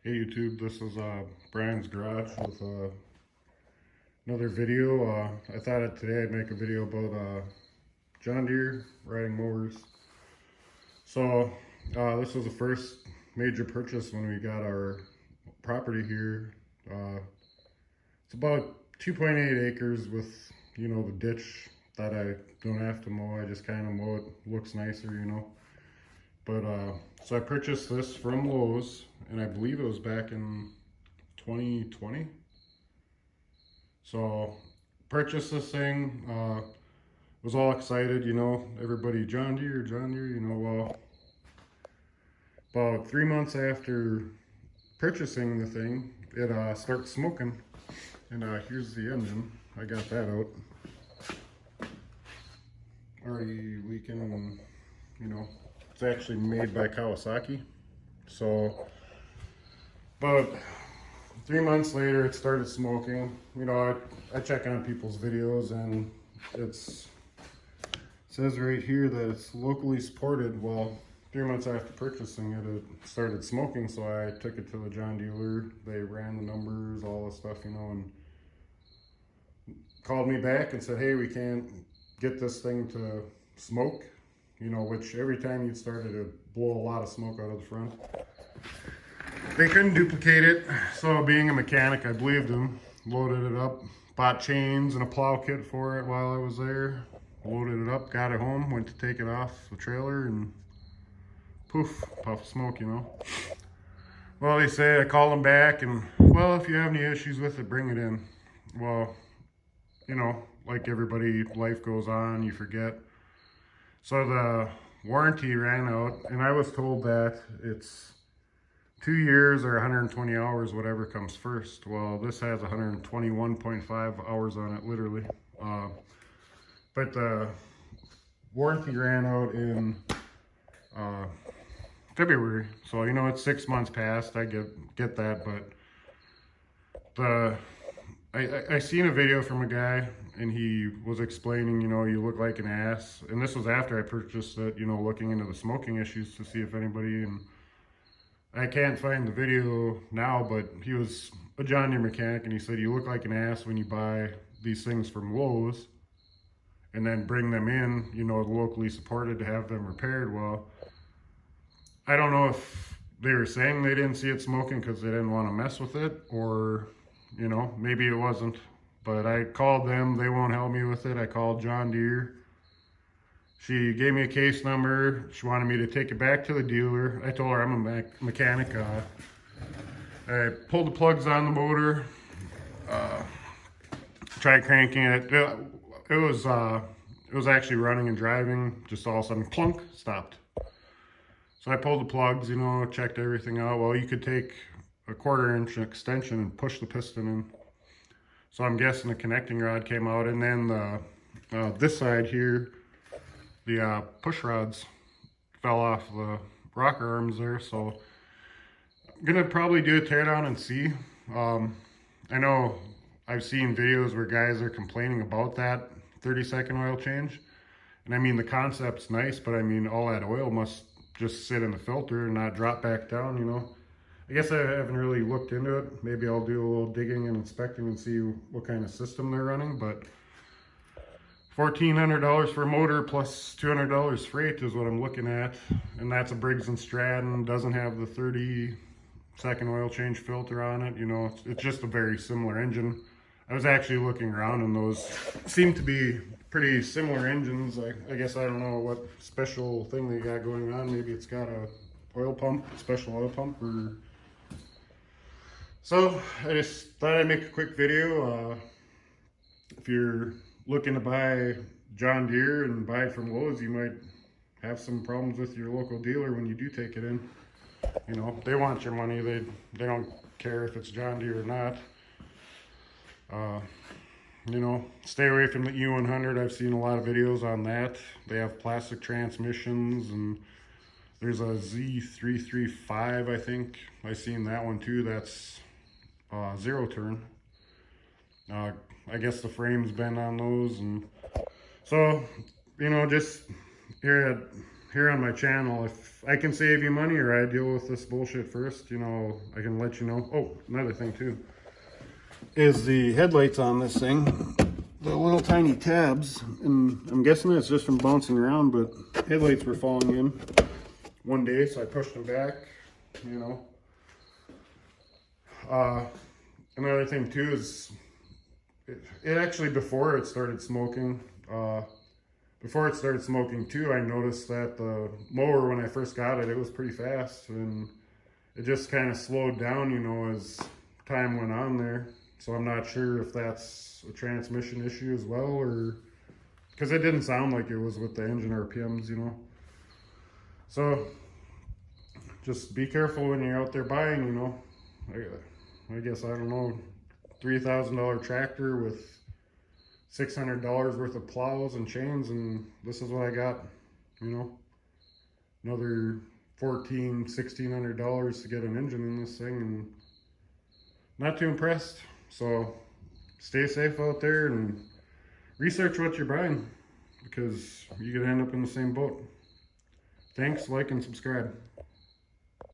Hey YouTube, this is Brian's Garage with another video. I thought today I'd make a video about John Deere riding mowers. So this was the first major purchase when we got our property here. It's about 2.8 acres with, the ditch that I don't have to mow. I just kind of mow it. Looks nicer. But so I purchased this from Lowe's, and I believe it was back in 2020. So purchased this thing. Was all excited, everybody John Deere, John Deere. Well, about 3 months after purchasing the thing, it starts smoking, and here's the engine. I got that out. Already leaking, it's actually made by Kawasaki. So about 3 months later, it started smoking. I check on people's videos, and it says right here that it's locally supported. Well, 3 months after purchasing it, it started smoking. So I took it to the John dealer. They ran the numbers, all the stuff, and called me back and said, hey, we can't get this thing to smoke, which every time you'd start it, it'd blow a lot of smoke out of the front. They couldn't duplicate it, so being a mechanic, I believed them. Loaded it up, bought chains and a plow kit for it while I was there. Loaded it up, got it home, went to take it off the trailer, and poof, puff of smoke, Well, they say, I called them back, and, well, if you have any issues with it, bring it in. Well, like everybody, life goes on, you forget. So the warranty ran out, and I was told that it's 2 years or 120 hours, whatever comes first. Well, this has 121.5 hours on it, literally. But the warranty ran out in February. So, it's 6 months past. I get that, but I seen a video from a guy, and he was explaining, you look like an ass. And this was after I purchased it, looking into the smoking issues to see if anybody, and I can't find the video now, but he was a John Deere mechanic, and he said you look like an ass when you buy these things from Lowe's and then bring them in, locally supported to have them repaired. Well, I don't know if they were saying they didn't see it smoking because they didn't want to mess with it, or, maybe it wasn't. But I called them, they won't help me with it. I called John Deere. She gave me a case number. She wanted me to take it back to the dealer. I told her I'm a mechanic. I pulled the plugs on the motor, tried cranking it. It was actually running and driving. Just all of a sudden, clunk, stopped. So I pulled the plugs, checked everything out. Well, you could take a 1/4 inch extension and push the piston in. So I'm guessing the connecting rod came out, and then this side here, the push rods fell off the rocker arms there. So I'm gonna probably do a teardown and see. I know I've seen videos where guys are complaining about that 30-second oil change, and I mean the concept's nice, but I mean all that oil must just sit in the filter and not drop back down. I guess I haven't really looked into it. Maybe I'll do a little digging and inspecting and see what kind of system they're running. But $1,400 for a motor plus $200 freight is what I'm looking at, and that's a Briggs & Stratton. Doesn't have the 30-second oil change filter on it. It's just a very similar engine. I was actually looking around, and those seem to be pretty similar engines. I guess I don't know what special thing they got going on. Maybe it's got a oil pump, special oil pump, or so. I just thought I'd make a quick video. If you're looking to buy John Deere and buy it from Lowe's, you might have some problems with your local dealer when you do take it in. They want your money. They don't care if it's John Deere or not. Stay away from the E100. I've seen a lot of videos on that. They have plastic transmissions, and there's a Z335, I think. I've seen that one too. That's zero turn. I guess the frame's been on those, and so, just here here on my channel, if I can save you money or I deal with this bullshit first, you know, I can let you know. Oh, another thing too is the headlights on this thing, the little tiny tabs, and I'm guessing that's just from bouncing around, but headlights were falling in one day, so I pushed them back, you know. Another thing too is it actually, before it started smoking too, I noticed that the mower, when I first got it, it was pretty fast, and it just kind of slowed down, you know, as time went on there. So I'm not sure if that's a transmission issue as well, or because it didn't sound like it was with the engine RPMs, you know. So just be careful when you're out there buying, you know. I guess, I don't know, $3,000 tractor with $600 worth of plows and chains, and this is what I got, you know. Another $1,600 to get an engine in this thing, and not too impressed. So stay safe out there and research what you're buying, because you could end up in the same boat. Thanks, like and subscribe.